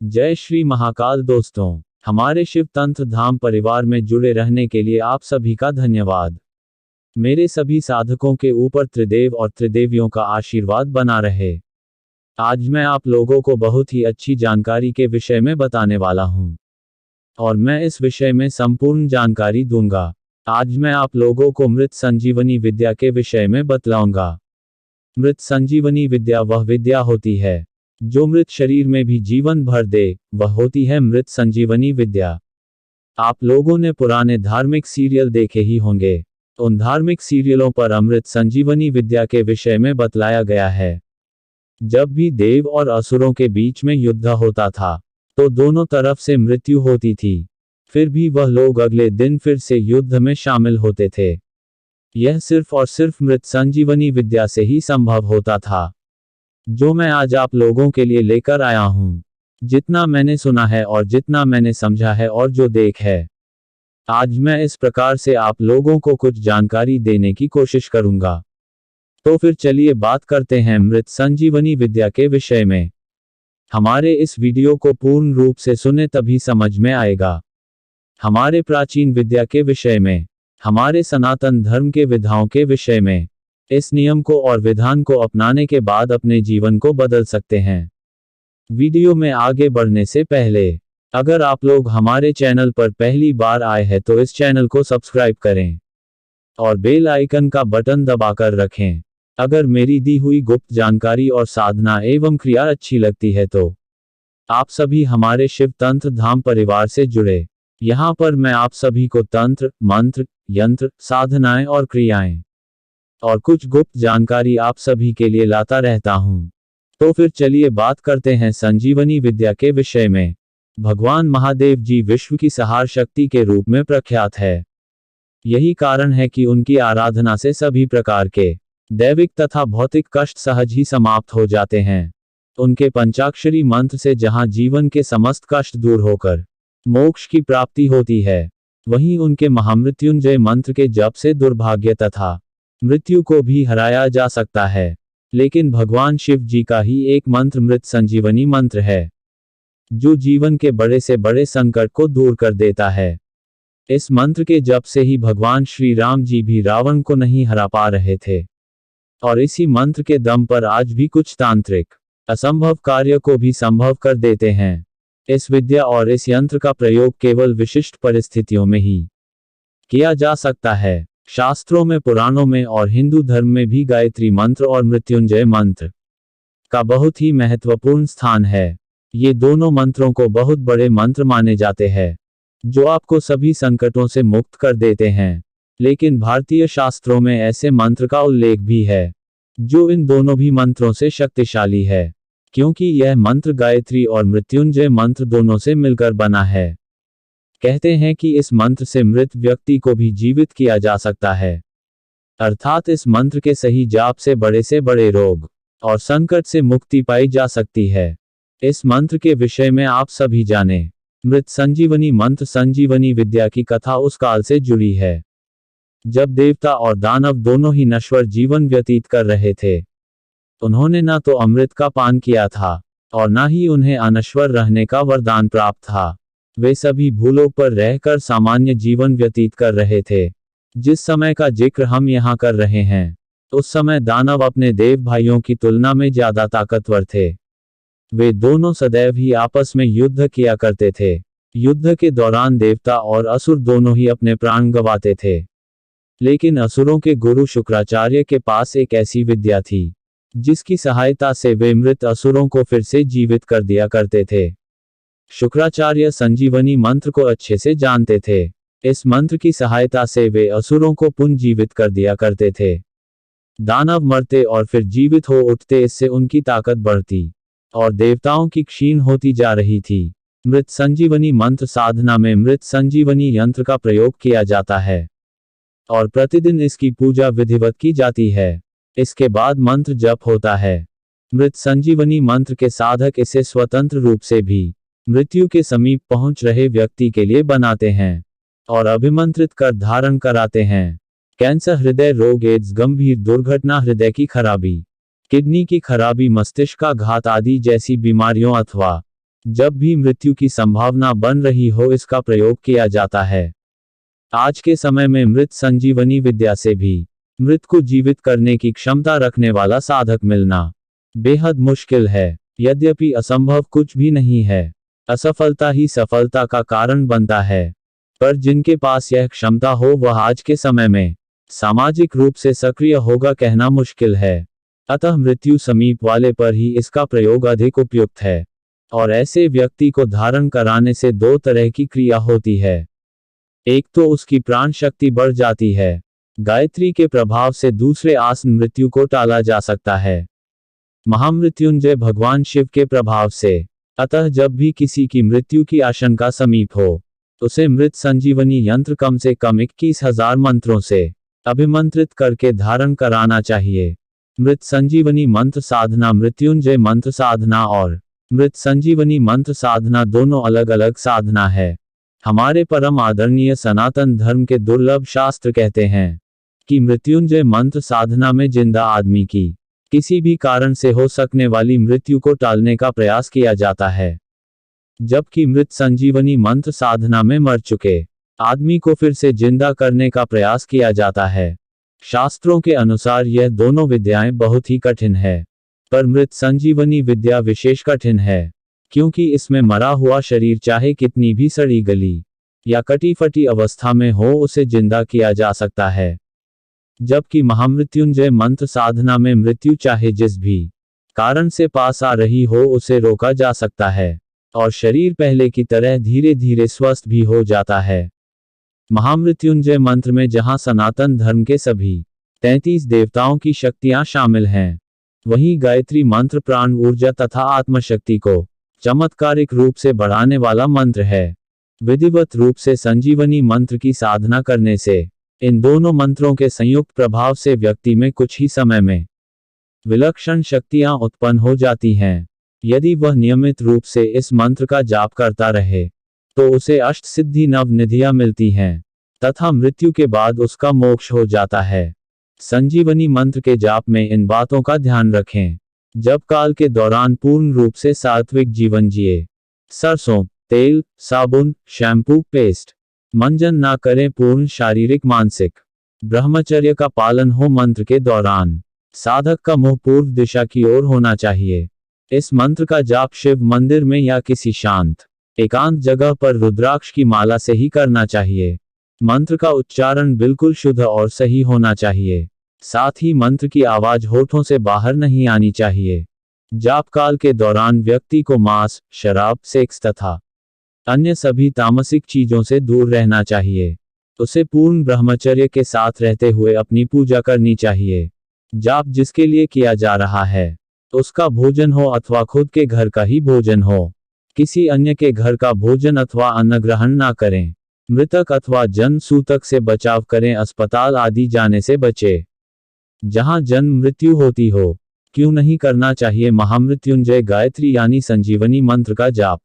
जय श्री महाकाल दोस्तों, हमारे शिव तंत्र धाम परिवार में जुड़े रहने के लिए आप सभी का धन्यवाद। मेरे सभी साधकों के ऊपर त्रिदेव और त्रिदेवियों का आशीर्वाद बना रहे। आज मैं आप लोगों को बहुत ही अच्छी जानकारी के विषय में बताने वाला हूं, और मैं इस विषय में संपूर्ण जानकारी दूंगा। आज मैं आप लोगों को मृत संजीवनी विद्या के विषय में बतलाऊंगा। मृत संजीवनी विद्या वह विद्या होती है जो मृत शरीर में भी जीवन भर दे, वह होती है मृत संजीवनी विद्या। आप लोगों ने पुराने धार्मिक सीरियल देखे ही होंगे। उन धार्मिक सीरियलों पर अमृत संजीवनी विद्या के विषय में बतलाया गया है। जब भी देव और असुरों के बीच में युद्ध होता था तो दोनों तरफ से मृत्यु होती थी, फिर भी वह लोग अगले दिन फिर से युद्ध में शामिल होते थे। यह सिर्फ और सिर्फ मृत संजीवनी विद्या से ही संभव होता था, जो मैं आज आप लोगों के लिए लेकर आया हूं। जितना मैंने सुना है और जितना मैंने समझा है और जो देख है, आज मैं इस प्रकार से आप लोगों को कुछ जानकारी देने की कोशिश करूंगा। तो फिर चलिए बात करते हैं मृत संजीवनी विद्या के विषय में। हमारे इस वीडियो को पूर्ण रूप से सुने तभी समझ में आएगा। हमारे प्राचीन विद्या के विषय में, हमारे सनातन धर्म के विधाओं के विषय में, इस नियम को और विधान को अपनाने के बाद अपने जीवन को बदल सकते हैं। वीडियो में आगे बढ़ने से पहले, अगर आप लोग हमारे चैनल पर पहली बार आए हैं तो इस चैनल को सब्सक्राइब करें और बेल आइकन का बटन दबाकर रखें। अगर मेरी दी हुई गुप्त जानकारी और साधना एवं क्रिया अच्छी लगती है तो आप सभी हमारे शिव तंत्र धाम परिवार से जुड़े। यहाँ पर मैं आप सभी को तंत्र, मंत्र, यंत्र, साधनाएं और क्रियाएं और कुछ गुप्त जानकारी आप सभी के लिए लाता रहता हूं। तो फिर चलिए बात करते हैं संजीवनी विद्या के विषय में। भगवान महादेव जी विश्व की संहार शक्ति के रूप में प्रख्यात है। यही कारण है कि उनकी आराधना से सभी प्रकार के दैविक तथा भौतिक कष्ट सहज ही समाप्त हो जाते हैं। उनके पंचाक्षरी मंत्र से जहां जीवन के समस्त कष्ट दूर होकर मोक्ष की प्राप्ति होती है, वहीं उनके महामृत्युंजय मंत्र के जप से दुर्भाग्य तथा मृत्यु को भी हराया जा सकता है। लेकिन भगवान शिव जी का ही एक मंत्र मृत संजीवनी मंत्र है, जो जीवन के बड़े से बड़े संकट को दूर कर देता है। इस मंत्र के जप से ही भगवान श्री राम जी भी रावण को नहीं हरा पा रहे थे, और इसी मंत्र के दम पर आज भी कुछ तांत्रिक असंभव कार्य को भी संभव कर देते हैं। इस विद्या और इस यंत्र का प्रयोग केवल विशिष्ट परिस्थितियों में ही किया जा सकता है। शास्त्रों में, पुराणों में और हिंदू धर्म में भी गायत्री मंत्र और मृत्युंजय मंत्र का बहुत ही महत्वपूर्ण स्थान है। ये दोनों मंत्रों को बहुत बड़े मंत्र माने जाते हैं, जो आपको सभी संकटों से मुक्त कर देते हैं। लेकिन भारतीय शास्त्रों में ऐसे मंत्र का उल्लेख भी है जो इन दोनों भी मंत्रों से शक्तिशाली है, क्योंकि यह मंत्र गायत्री और मृत्युंजय मंत्र दोनों से मिलकर बना है। कहते हैं कि इस मंत्र से मृत व्यक्ति को भी जीवित किया जा सकता है, अर्थात इस मंत्र के सही जाप से बड़े रोग और संकट से मुक्ति पाई जा सकती है। इस मंत्र के विषय में आप सभी जाने। मृत संजीवनी मंत्र संजीवनी विद्या की कथा उस काल से जुड़ी है जब देवता और दानव दोनों ही नश्वर जीवन व्यतीत कर रहे थे। उन्होंने न तो अमृत का पान किया था और न ही उन्हें अनश्वर रहने का वरदान प्राप्त था। वे सभी भूलोक पर रहकर सामान्य जीवन व्यतीत कर रहे थे। जिस समय का जिक्र हम यहाँ कर रहे हैं, उस समय दानव अपने देव भाइयों की तुलना में ज्यादा ताकतवर थे। वे दोनों सदैव ही आपस में युद्ध किया करते थे। युद्ध के दौरान देवता और असुर दोनों ही अपने प्राण गंवाते थे। लेकिन असुरों के गुरु शुक्राचार्य के पास एक ऐसी विद्या थी जिसकी सहायता से वे मृत असुरों को फिर से जीवित कर दिया करते थे। शुक्राचार्य संजीवनी मंत्र को अच्छे से जानते थे। इस मंत्र की सहायता से वे असुरों को पुनर्जीवित कर दिया करते थे। दानव मरते और फिर जीवित हो उठते, इससे उनकी ताकत बढ़ती और देवताओं की क्षीण होती जा रही थी। मृत संजीवनी मंत्र साधना में मृत संजीवनी यंत्र का प्रयोग किया जाता है और प्रतिदिन इसकी पूजा विधिवत की जाती है। इसके बाद मंत्र जप होता है। मृत संजीवनी मंत्र के साधक इसे स्वतंत्र रूप से भी मृत्यु के समीप पहुंच रहे व्यक्ति के लिए बनाते हैं और अभिमंत्रित कर धारण कराते हैं। कैंसर, हृदय रोग, एड्स, गंभीर दुर्घटना, हृदय की खराबी, किडनी की खराबी, मस्तिष्क का घात आदि जैसी बीमारियों अथवा जब भी मृत्यु की संभावना बन रही हो इसका प्रयोग किया जाता है। आज के समय में मृत संजीवनी विद्या से भी मृत को जीवित करने की क्षमता रखने वाला साधक मिलना बेहद मुश्किल है। यद्यपि असंभव कुछ भी नहीं है, असफलता ही सफलता का कारण बनता है। पर जिनके पास यह क्षमता हो वह आज के समय में सामाजिक रूप से सक्रिय होगा कहना मुश्किल है। अतः मृत्यु समीप वाले पर ही इसका प्रयोग अधिक उपयुक्त है। और ऐसे व्यक्ति को धारण कराने से दो तरह की क्रिया होती है। एक तो उसकी प्राण शक्ति बढ़ जाती है। गायत्री के प्रभाव से दूसरे आसन मृत्यु को टाला जा सकता है। महामृत्युंजय भगवान शिव के प्रभाव से। अतः जब भी किसी की मृत्यु की आशंका समीप हो, उसे मृत संजीवनी यंत्र कम से कम 21,000 मंत्रों से अभिमंत्रित करके धारण कराना चाहिए। मृत संजीवनी मंत्र साधना, मृत्युंजय मंत्र साधना और मृत संजीवनी मंत्र साधना दोनों अलग अलग साधना है। हमारे परम आदरणीय सनातन धर्म के दुर्लभ शास्त्र कहते हैं कि मृत्युंजय मंत्र साधना में जिंदा आदमी की किसी भी कारण से हो सकने वाली मृत्यु को टालने का प्रयास किया जाता है, जबकि मृत संजीवनी मंत्र साधना में मर चुके आदमी को फिर से जिंदा करने का प्रयास किया जाता है। शास्त्रों के अनुसार यह दोनों विद्याएं बहुत ही कठिन है, पर मृत संजीवनी विद्या विशेष कठिन है, क्योंकि इसमें मरा हुआ शरीर चाहे कितनी भी सड़ी गली या कटी फटी अवस्था में हो उसे जिंदा किया जा सकता है। जबकि महामृत्युंजय मंत्र साधना में मृत्यु चाहे जिस भी कारण से पास आ रही हो उसे रोका जा सकता है और शरीर पहले की तरह धीरे धीरे स्वस्थ भी हो जाता है। महामृत्युंजय मंत्र में जहां सनातन धर्म के सभी 33 देवताओं की शक्तियां शामिल हैं, वहीं गायत्री मंत्र प्राण ऊर्जा तथा आत्मशक्ति को चमत्कारिक रूप से बढ़ाने वाला मंत्र है। विधिवत रूप से संजीवनी मंत्र की साधना करने से इन दोनों मंत्रों के संयुक्त प्रभाव से व्यक्ति में कुछ ही समय में विलक्षण शक्तियां उत्पन्न हो जाती हैं। यदि वह नियमित रूप से इस मंत्र का जाप करता रहे तो उसे अष्ट सिद्धि नव निधियां मिलती हैं तथा मृत्यु के बाद उसका मोक्ष हो जाता है। संजीवनी मंत्र के जाप में इन बातों का ध्यान रखें। जब काल के दौरान पूर्ण रूप से सात्विक जीवन जिए, सरसों तेल, साबुन, शैम्पू, पेस्ट, मंजन ना करें, पूर्ण शारीरिक मानसिक ब्रह्मचर्य का पालन हो। मंत्र के दौरान साधक का मुंह पूर्व दिशा की ओर होना चाहिए। इस मंत्र का जाप शिव मंदिर में या किसी शांत एकांत जगह पर रुद्राक्ष की माला से ही करना चाहिए। मंत्र का उच्चारण बिल्कुल शुद्ध और सही होना चाहिए। साथ ही मंत्र की आवाज होठों से बाहर नहीं आनी चाहिए। जाप काल के दौरान व्यक्ति को मांस, शराब, सेक्स तथा अन्य सभी तामसिक चीजों से दूर रहना चाहिए। उसे पूर्ण ब्रह्मचर्य के साथ रहते हुए अपनी पूजा करनी चाहिए। जाप जिसके लिए किया जा रहा है उसका भोजन हो अथवा खुद के घर का ही भोजन हो, किसी अन्य के घर का भोजन अथवा अन्न ग्रहण ना करें। मृतक अथवा जन्म सूतक से बचाव करें। अस्पताल आदि जाने से बचे। जहां जन्म मृत्यु होती हो, क्यों नहीं करना चाहिए महामृत्युंजय गायत्री यानी संजीवनी मंत्र का जाप।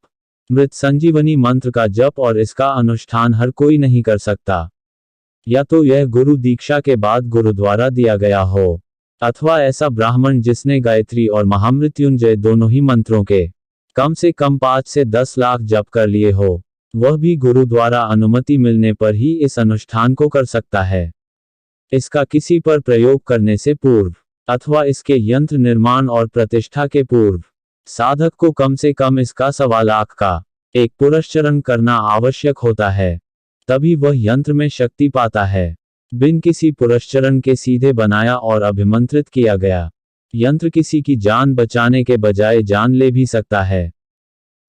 मृत संजीवनी मंत्र का जप और इसका अनुष्ठान हर कोई नहीं कर सकता। या तो यह गुरु दीक्षा के बाद गुरु द्वारा दिया गया हो, अथवा ऐसा ब्राह्मण जिसने गायत्री और महामृत्युंजय दोनों ही मंत्रों के कम से कम 5 से 10 लाख जप कर लिए हो, वह भी गुरु द्वारा अनुमति मिलने पर ही इस अनुष्ठान को कर सकता है। इसका किसी पर प्रयोग करने से पूर्व अथवा इसके यंत्र निर्माण और प्रतिष्ठा के पूर्व साधक को कम से कम इसका 1.25 लाख का एक पुरस्चरण करना आवश्यक होता है, तभी वह यंत्र में शक्ति पाता है। बिन किसी पुरस्चरण के सीधे बनाया और अभिमंत्रित किया गया यंत्र किसी की जान बचाने के बजाय जान ले भी सकता है,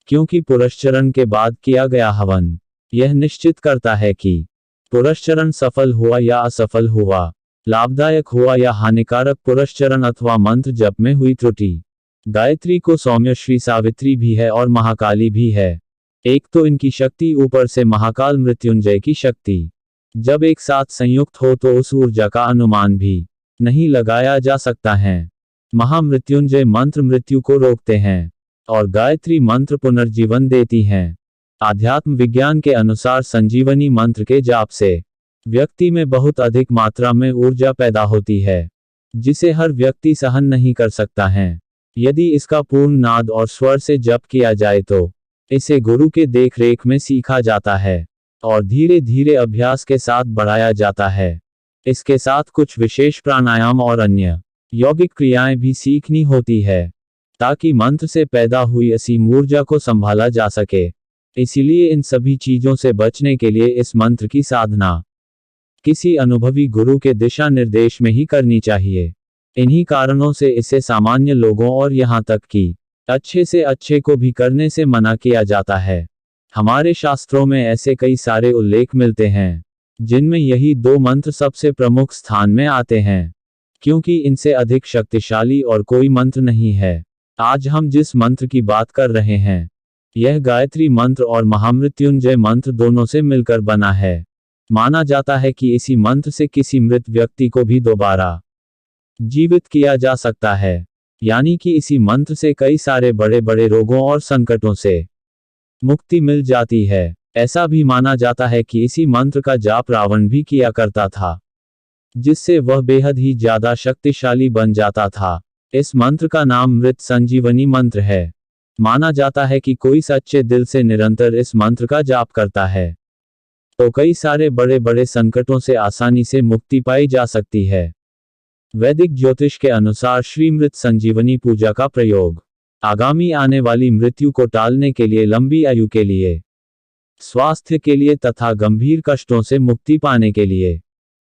क्योंकि पुरस्चरण के बाद किया गया हवन यह निश्चित करता है कि पुरस्चरण सफल हुआ या असफल हुआ, लाभदायक हुआ या हानिकारक। पुरस्चरण अथवा मंत्र जप में हुई त्रुटि। गायत्री को सौम्य श्री सावित्री भी है और महाकाली भी है। एक तो इनकी शक्ति ऊपर से महाकाल मृत्युंजय की शक्ति जब एक साथ संयुक्त हो तो उस ऊर्जा का अनुमान भी नहीं लगाया जा सकता है। महामृत्युंजय मंत्र मृत्यु को रोकते हैं और गायत्री मंत्र पुनर्जीवन देती हैं। आध्यात्म विज्ञान के अनुसार संजीवनी मंत्र के जाप से व्यक्ति में बहुत अधिक मात्रा में ऊर्जा पैदा होती है, जिसे हर व्यक्ति सहन नहीं कर सकता है। यदि इसका पूर्ण नाद और स्वर से जप किया जाए तो इसे गुरु के देखरेख में सीखा जाता है और धीरे धीरे अभ्यास के साथ बढ़ाया जाता है। इसके साथ कुछ विशेष प्राणायाम और अन्य यौगिक क्रियाएं भी सीखनी होती है ताकि मंत्र से पैदा हुई असीम ऊर्जा को संभाला जा सके। इसीलिए इन सभी चीजों से बचने के लिए इस मंत्र की साधना किसी अनुभवी गुरु के दिशा निर्देश में ही करनी चाहिए। इन्हीं कारणों से इसे सामान्य लोगों और यहाँ तक कि अच्छे से अच्छे को भी करने से मना किया जाता है। हमारे शास्त्रों में ऐसे कई सारे उल्लेख मिलते हैं जिनमें यही दो मंत्र सबसे प्रमुख स्थान में आते हैं, क्योंकि इनसे अधिक शक्तिशाली और कोई मंत्र नहीं है। आज हम जिस मंत्र की बात कर रहे हैं यह गायत्री मंत्र और महामृत्युंजय मंत्र दोनों से मिलकर बना है। माना जाता है कि इसी मंत्र से किसी मृत व्यक्ति को भी दोबारा जीवित किया जा सकता है, यानी कि इसी मंत्र से कई सारे बड़े बड़े रोगों और संकटों से मुक्ति मिल जाती है। ऐसा भी माना जाता है कि इसी मंत्र का जाप रावण भी किया करता था, जिससे वह बेहद ही ज्यादा शक्तिशाली बन जाता था। इस मंत्र का नाम मृत संजीवनी मंत्र है। माना जाता है कि कोई सच्चे दिल से निरंतर इस मंत्र का जाप करता है तो कई सारे बड़े बड़े संकटों से आसानी से मुक्ति पाई जा सकती है। वैदिक ज्योतिष के अनुसार श्री मृत संजीवनी पूजा का प्रयोग आगामी आने वाली मृत्यु को टालने के लिए, लंबी आयु के लिए, स्वास्थ्य के लिए तथा गंभीर कष्टों से मुक्ति पाने के लिए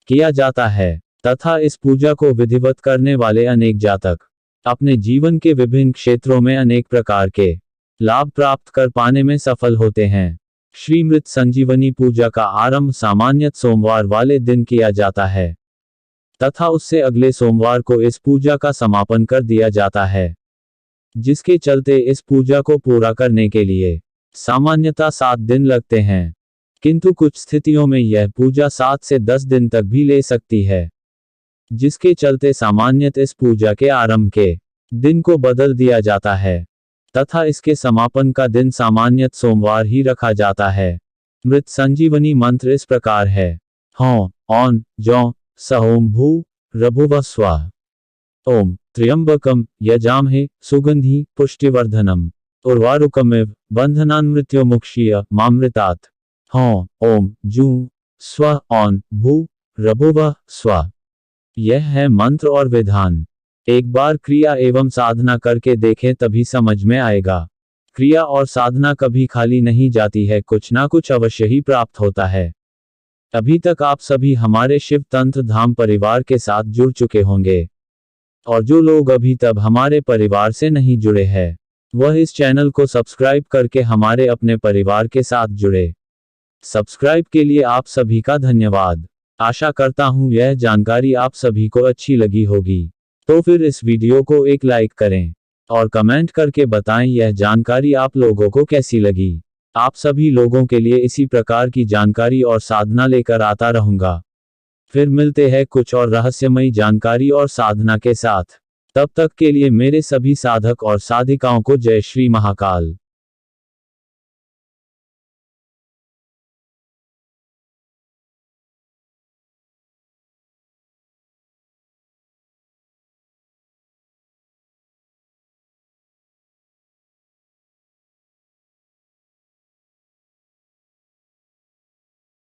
किया जाता है तथा इस पूजा को विधिवत करने वाले अनेक जातक अपने जीवन के विभिन्न क्षेत्रों में अनेक प्रकार के लाभ प्राप्त कर पाने में सफल होते हैं। श्री मृत संजीवनी पूजा का आरंभ सामान्यतः सोमवार वाले दिन किया जाता है तथा उससे अगले सोमवार को इस पूजा का समापन कर दिया जाता है, जिसके चलते इस पूजा को पूरा करने के लिए सामान्यतः 7 दिन लगते हैं, किंतु कुछ स्थितियों में यह पूजा 7 से 10 दिन तक भी ले सकती है, जिसके चलते सामान्यतः इस पूजा के आरंभ के दिन को बदल दिया जाता है तथा इसके समापन का दिन सामान्यतः सोमवार ही रखा जाता है। मृत संजीवनी मंत्र इस प्रकार है: हौं औन जौ सहोम भू रभुव स्वाह। ओम त्र्यंबकम यजामहे सुगंधि पुष्टिवर्धनम उर्वारुकमिव बंधनान्मृत्योमुक्षीय मामृतात्। हौं ओम जू स्व औन भू रभुव स्वाह। यह है मंत्र और विधान। एक बार क्रिया एवं साधना करके देखें तभी समझ में आएगा। क्रिया और साधना कभी खाली नहीं जाती है, कुछ ना कुछ अवश्य ही प्राप्त होता है। अभी तक आप सभी हमारे शिव तंत्र धाम परिवार के साथ जुड़ चुके होंगे और जो लोग अभी तक हमारे परिवार से नहीं जुड़े हैं वह इस चैनल को सब्सक्राइब करके हमारे अपने परिवार के साथ जुड़े। सब्सक्राइब के लिए आप सभी का धन्यवाद। आशा करता हूँ यह जानकारी आप सभी को अच्छी लगी होगी, तो फिर इस वीडियो को एक लाइक करें और कमेंट करके बताएं यह जानकारी आप लोगों को कैसी लगी। आप सभी लोगों के लिए इसी प्रकार की जानकारी और साधना लेकर आता रहूंगा। फिर मिलते हैं कुछ और रहस्यमयी जानकारी और साधना के साथ। तब तक के लिए मेरे सभी साधक और साधिकाओं को जय श्री महाकाल।